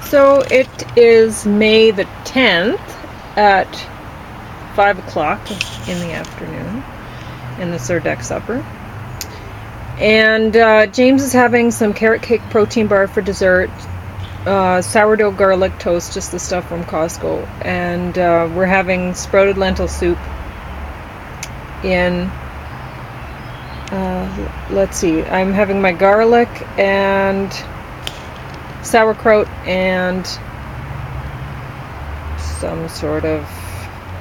So it is May the 10th at 5 o'clock in the afternoon in the Sur Deck supper. And James is having some carrot cake protein bar for dessert, sourdough garlic toast, just the stuff from Costco. And we're having sprouted lentil soup in, let's see, I'm having my garlic and sauerkraut and some sort of,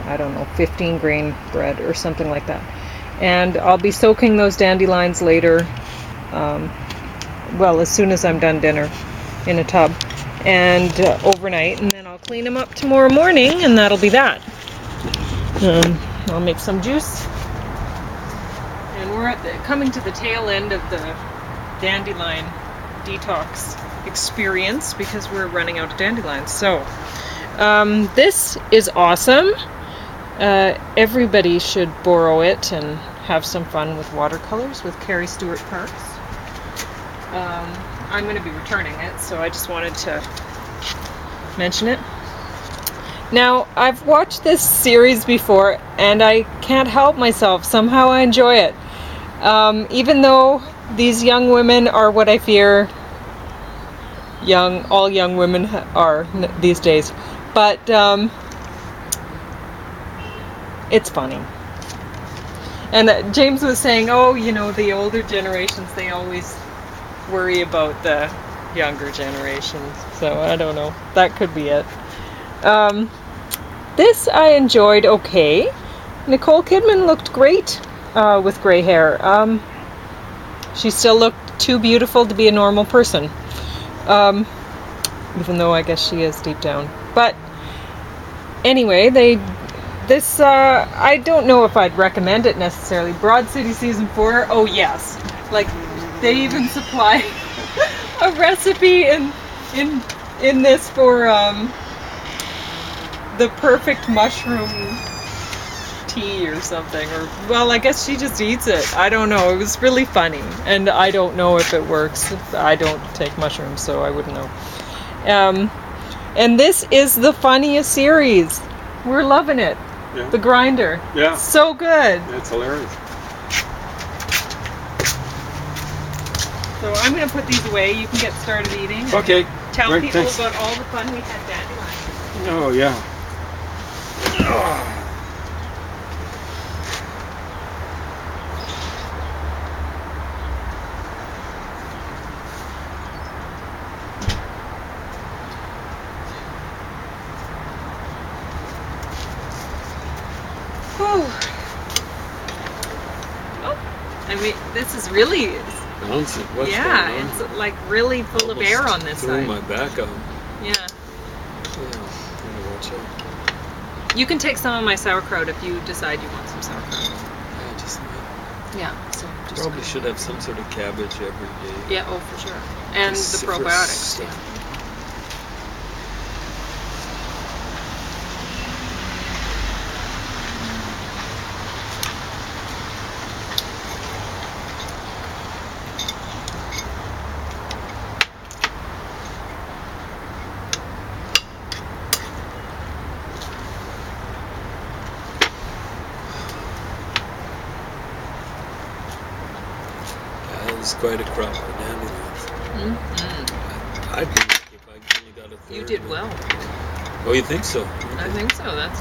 I don't know, 15 grain bread or something like that. And I'll be soaking those dandelions later, well, as soon as I'm done dinner, in a tub, and overnight, and then I'll clean them up tomorrow morning, and that'll be that. I'll make some juice. And we're coming to the tail end of the dandelion detox experience because we're running out of dandelions. So this is awesome. Everybody should borrow it and have some fun with watercolors with Carrie Stewart Parks. I'm going to be returning it, so I just wanted to mention it. Now, I've watched this series before and I can't help myself. Somehow I enjoy it. Even though these young women are what I fear all young women are these days. But it's funny. And James was saying, oh, you know, the older generations, they always worry about the younger generations. So I don't know. That could be it. This I enjoyed okay. Nicole Kidman looked great with gray hair. She still looked too beautiful to be a normal person. Even though I guess she is deep down. But anyway, I don't know if I'd recommend it necessarily. Broad City Season 4, oh yes. Like, they even supply a recipe in this for the perfect mushroom tea or something. Or, well, I guess she just eats it. I don't know. It was really funny. And I don't know if it works. I don't take mushrooms, so I wouldn't know. And this is the funniest series. We're loving it. Yeah. The Grinder. Yeah. So good. That's hilarious. So I'm going to put these away. You can get started eating. Okay. Tell Right, people thanks. about all the fun we had dandelions. Oh, yeah. Whew. Oh, I mean, this is really, What's yeah, going on? it's like really full of air on this Threw side. my back out. Yeah. Watch out. You can take some of my sauerkraut if you decide you want some sauerkraut. Yeah, just Yeah. So just probably should have some sort of cabbage every day. Yeah. Oh, for sure. And the Cruciferous probiotics. stuff. Yeah. It's quite a crop of dandelions. Mm-hmm. I'd be lucky if I only got a third. You did well. Oh, you think so? I think so. That's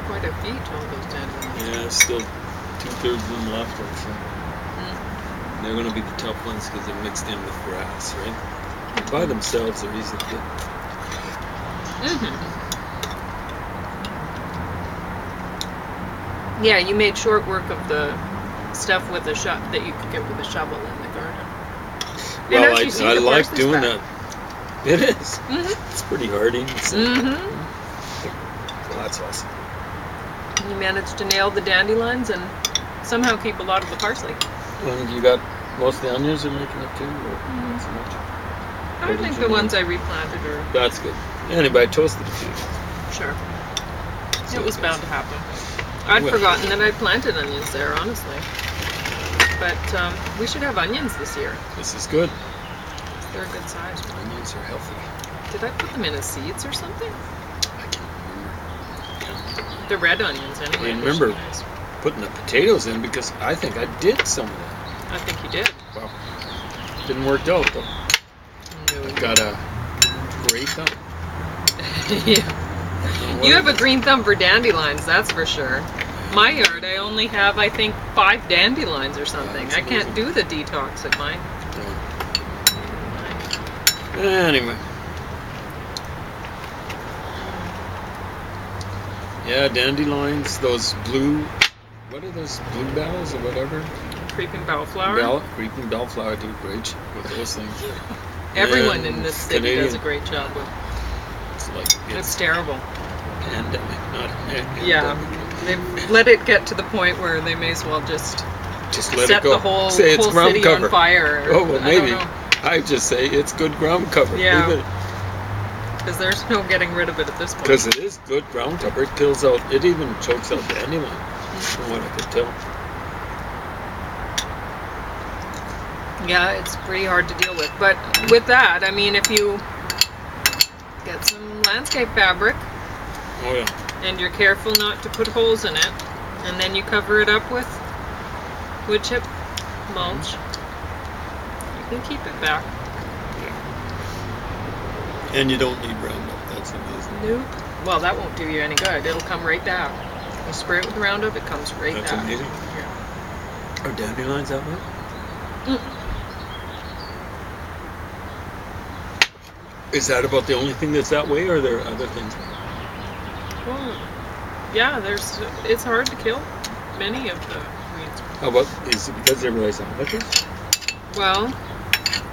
quite a feat, all those dandelions. Yeah, still 2/3 of them left. So. They're going to be the tough ones because they're mixed in with grass, right? By themselves, they're easy to get. Yeah, you made short work of the stuff with the that you could get with a shovel in the garden. Well, I like doing that. It is. It's pretty hardy. Well, that's awesome. You managed to nail the dandelions and somehow keep a lot of the parsley. And you got most of the onions are making it too? Or not so much? I think the ones I replanted are... That's good. Anybody toasted a few. Sure. It was bound to happen. I'd forgotten that I planted onions there, honestly. But we should have onions this year. This is good. They're a good size. Onions are healthy. Did I put them in as seeds or something? I can't remember. The red onions, anyway. I remember putting the potatoes in because I think I did some of that. I think you did. Well, didn't work out though. No. I've got a great thumb. Yeah. You have a green thumb for dandelions, that's for sure. My yard, I only have, I think, 5 dandelions or something. I can't do the detox at mine. Yeah. Anyway. Yeah, dandelions, those blue, what are those, bluebells or whatever? Creeping bellflower. Creeping bellflower do great with those things. Everyone in this city Canadian, does a great job with. It's like It's terrible. Pandemic, not pandemic. Yeah, they've let it get to the point where they may as well just let set it go. the whole Say city cover. on fire. Oh well, maybe. I just say it's good ground cover. Yeah. Because there's no getting rid of it at this point. Because it is good ground cover. It kills out. It even chokes out dandelion, from what I could tell. Yeah, it's pretty hard to deal with. But with that, I mean, if you get some landscape fabric, oh yeah, and you're careful not to put holes in it, and then you cover it up with wood chip mulch, you can keep it back. Yeah. And you don't need Roundup. That's amazing. Nope. Well, that won't do you any good. It'll come right back. You spray it with Roundup, it comes right back. That's amazing. Yeah. Are dandelions that way? Is that about the only thing that's that way, or are there other things? Well, yeah, it's hard to kill many of the weeds. How about, is it because they relies on liquors? Well,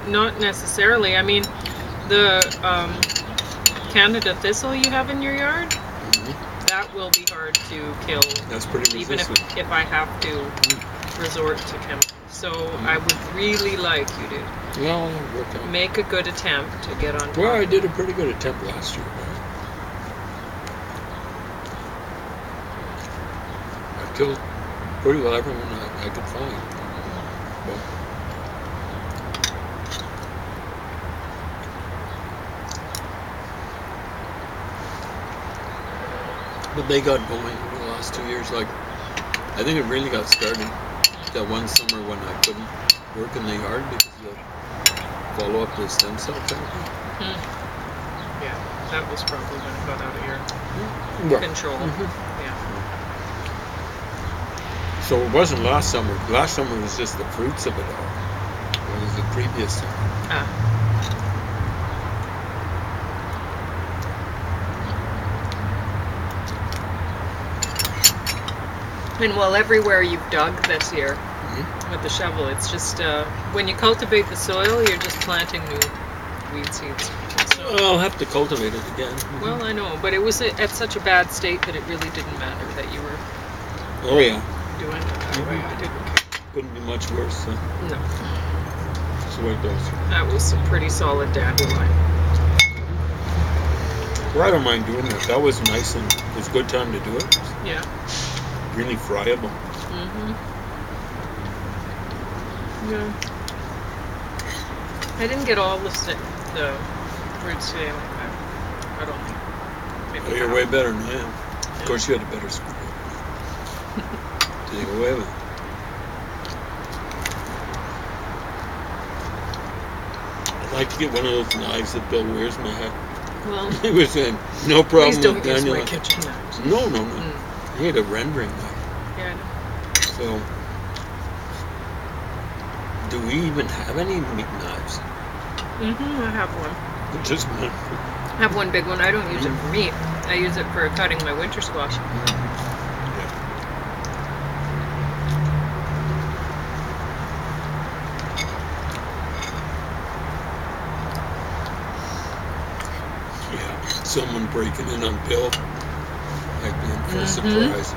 not necessarily. I mean, the Canada thistle you have in your yard, that will be hard to kill. That's pretty resistant. Even if I have to resort to chemicals. So I would really like you to make a good attempt to get on top. Well, I did a pretty good attempt last year. I killed pretty well everyone I could find. But they got going over the last 2 years. Like, I think it really got started that one summer when I couldn't work in the yard because of follow up the stem cell therapy. Yeah, that was probably when it got out of your control. Yeah. So it wasn't last summer. Last summer was just the fruits of it all. It was the previous summer. And well, everywhere you've dug this year with the shovel, it's just when you cultivate the soil, you're just planting new weed seeds. So, I'll have to cultivate it again. Well, I know, but it was at such a bad state that it really didn't matter that you were doing it that way. I didn't care. Couldn't be much worse. No. That's the way it goes. That was some pretty solid dandelion. Well, I don't mind doing that. That was nice and it was a good time to do it. Yeah. Really friable. Yeah. I didn't get all the roots today like that. I don't think. Maybe Well, you're way better than I am. Of course, you had a better screw. Take away with it. I'd like to get one of those knives that Bill wears in my head. Well, he was saying, no problem. Please don't with use my dandelion. kitchen knives. No. He had a rendering knife. Yeah, I know. So, do we even have any meat knives? I have one. Just one. I have one big one. I don't use it for meat. I use it for cutting my winter squash. Yeah, someone breaking in on Bill. Like being for a surprise.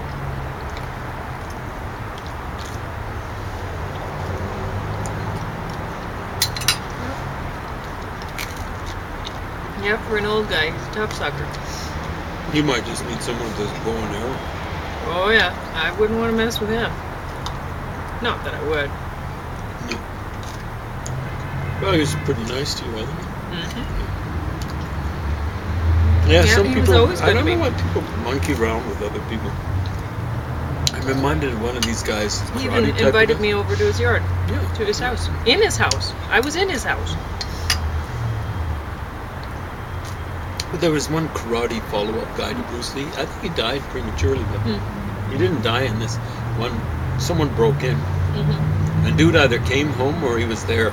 Yep, for an old guy. He's a tough sucker. You might just need someone with this bow and arrow. Oh yeah, I wouldn't want to mess with him. Not that I would. No. Well, he was pretty nice to you, wasn't he? Yeah, Yeah, some he was people. always I good to don't know me. why people monkey around with other people. I'm reminded of one of these guys. He Karate even type invited of me over to his yard, Yeah. to his house. In his house. I was in his house. But there was one karate follow-up guy to Bruce Lee. I think he died prematurely, but he didn't die in this one. Someone broke in. And dude either came home or he was there.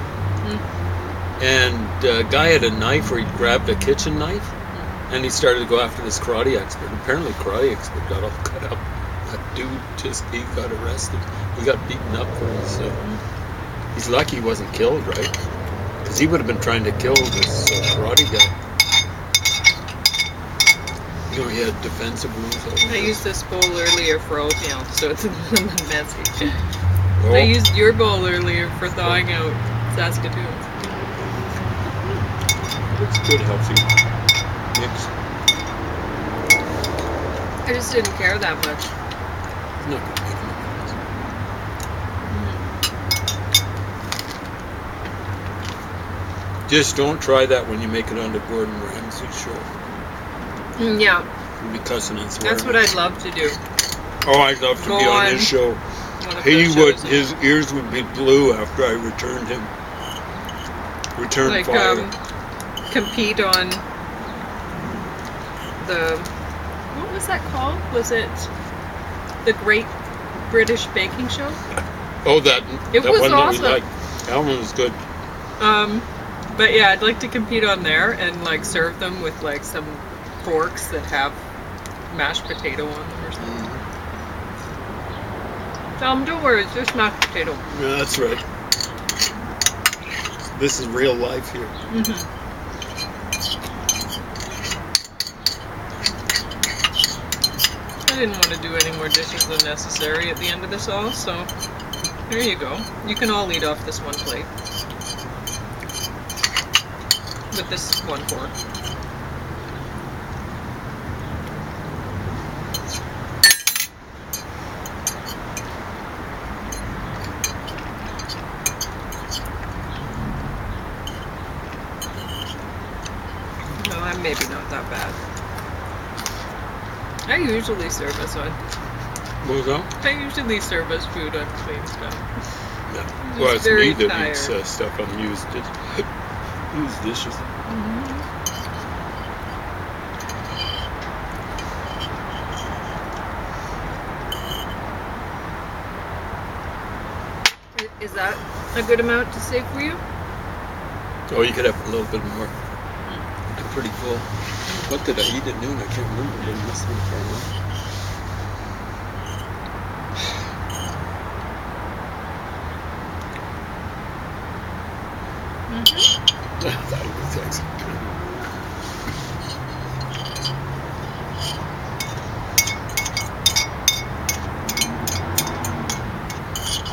And the guy had a knife, or he grabbed a kitchen knife, and he started to go after this karate expert. Apparently, karate expert got all cut up. That dude he got arrested. He got beaten up for his. He's lucky he wasn't killed, right? Because he would have been trying to kill this karate guy. You know, he had defensive wounds. I used this bowl earlier for oatmeal, so it's a little messy. Oh. I used your bowl earlier for thawing out Saskatoons. It's good, healthy mix. I just didn't care that much. It's not going to make any difference. Just don't try that when you make it onto Gordon Ramsay's show. Yeah. You'll be cussing and swearing. That's what I'd love to do. Oh, I'd love to be on his show. His ears would be blue after I returned him. Return fire. Compete on the, what was that called? Was it the Great British Baking Show? Oh, that was one awesome. that we liked. That one was good. But yeah, I'd like to compete on there and like serve them with like some forks that have mashed potato on them or something. Don't worry, it's just mashed potato. Yeah, that's right. This is real life here. I didn't want to do any more dishes than necessary at the end of this all, so there you go. You can all eat off this one plate. With this one fork. No, I'm maybe not that bad. I usually serve us on. What was that? I usually serve us food on clean stuff. Yeah. Well, it's very me that tired. eats stuff on used dishes. Is that a good amount to save for you? Oh, you could have a little bit more. I'm pretty full. What did I eat at noon? I can't remember. It must have been far enough. That'll be sexy.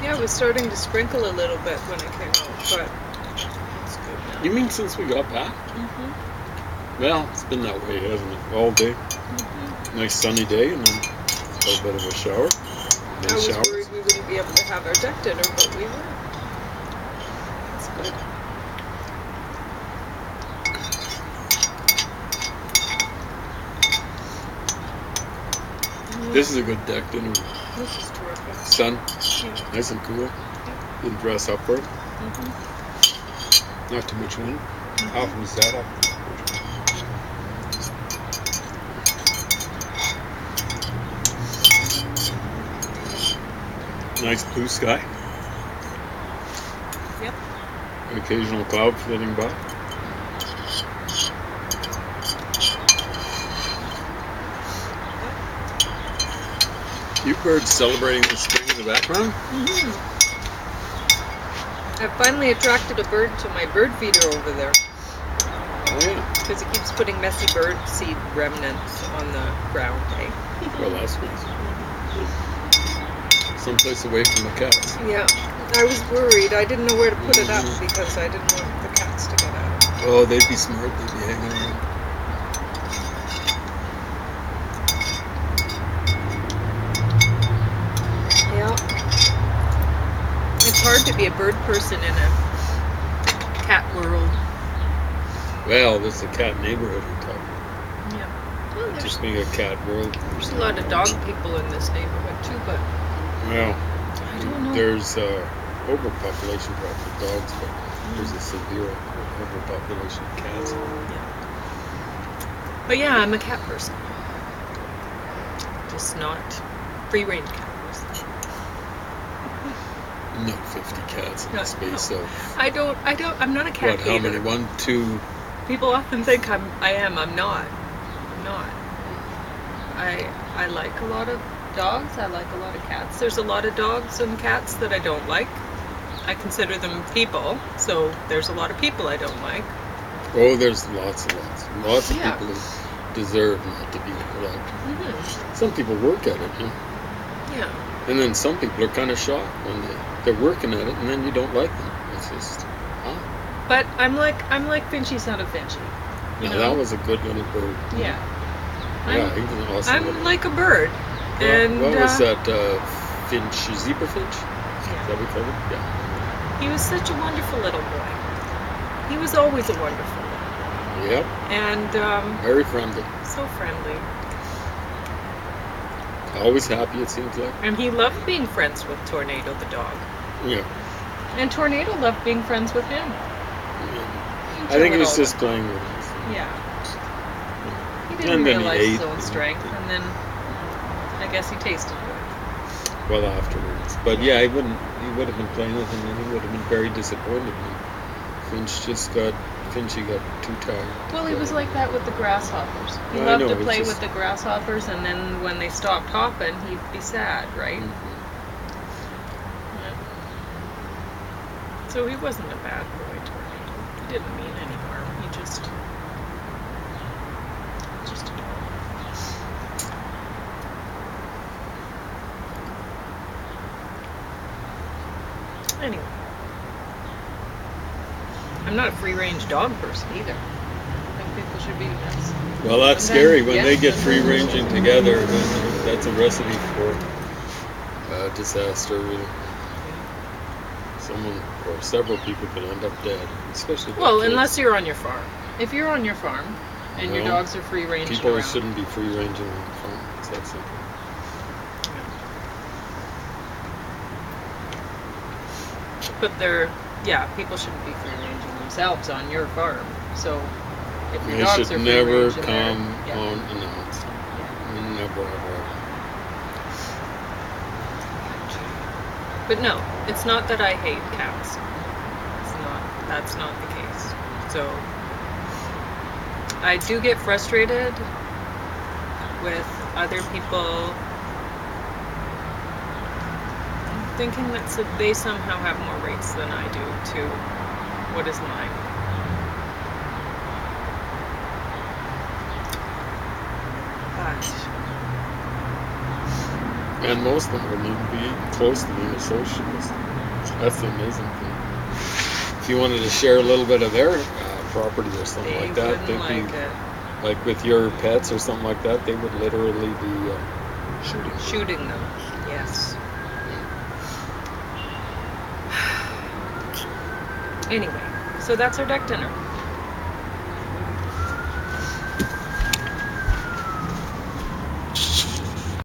Yeah, it was starting to sprinkle a little bit when it came out, but it's good now. You mean since we got back? Well, it's been that way, hasn't it? All day. Nice sunny day, and then a little bit of a shower. I was worried we wouldn't be able to have our deck dinner, but we were. It's good. This is a good deck dinner. This is terrific. Sun, Yeah. nice and cool. Didn't dress up for it. Not too much wind. How often is that up? Nice blue sky. Yep. Occasional cloud flitting by. You birds celebrating the spring in the background? I've finally attracted a bird to my bird feeder over there. Oh yeah. Because it keeps putting messy bird seed remnants on the ground, eh? Well, that's nice. Someplace away from the cats. Yeah. I was worried. I didn't know where to put it up because I didn't want the cats to get at it. Oh, they'd be smart. They'd be hanging around. Yeah. It's hard to be a bird person in a cat world. Well, there's a cat neighborhood we're talking. Yeah. It's just being a cat world. There's a lot of dog people in this neighborhood too, but Well, I don't know. there's overpopulation problem with dogs, but there's a severe overpopulation of cats. But yeah, I'm a cat person. Just not free-range cat person. Not 50 cats in No, the space of I'm not a cat what? How hater. many? 1, 2. People often think I'm not. I like a lot of dogs. I like a lot of cats. There's a lot of dogs and cats that I don't like. I consider them people, so there's a lot of people I don't like. Oh, there's lots of Yeah. people who deserve not to be liked. Some people work at it, Yeah. and then some people are kind of shocked when they're working at it, and then you don't like them. It's just, But I'm like Finchy son of Finchy. You now know? that was a good little bird. Yeah. Yeah, he was an awesome I'm little like a bird. And what was that? Finch, zebra finch? Is Yeah. that what we call it? Yeah. He was such a wonderful little boy. He was always a wonderful boy. Yep. And Very friendly. so friendly. Always happy, it seems like. And he loved being friends with Tornado the dog. Yeah. And Tornado loved being friends with him. I think he was just playing with us. Yeah. He And didn't then he realize his ate own and- strength, and then I guess he tasted good. Well, afterwards. But yeah, he would have been playing with him, and he would have been very disappointed when Finchy got too tired. Well, he was like that with the grasshoppers. He I loved know, to it's play just- with the grasshoppers, and then when they stopped hopping, he'd be sad, right? Yeah. So he wasn't a bad boy, Tornado. He didn't mean any harm. He just a dog. Anyway. I'm not a free-range dog person either. I think people should be nice. Well, that's And then- scary when yeah, they get and free then- ranging together. Then that's a recipe for disaster. Really. Someone or several people could end up dead, especially. Well, kids. unless you're on your farm. If you're on your farm and your Well, dogs are free-range people around, shouldn't be free ranging on the farm. It's that simple. but people shouldn't be free-ranging themselves on your farm. So if your They dogs should are never free-range in come there, yeah. unannounced. Never, ever. But no, it's not that I hate cats. That's not the case. So I do get frustrated with other people thinking that they somehow have more rights than I do to what is mine. And most of them wouldn't even be close to being a socialist. That's the amazing thing. If you wanted to share a little bit of their property or something They like that, wouldn't they'd like be it. like with your pets or something like that. They would literally be shooting. Shooting them, yes. Anyway, so that's our duck dinner.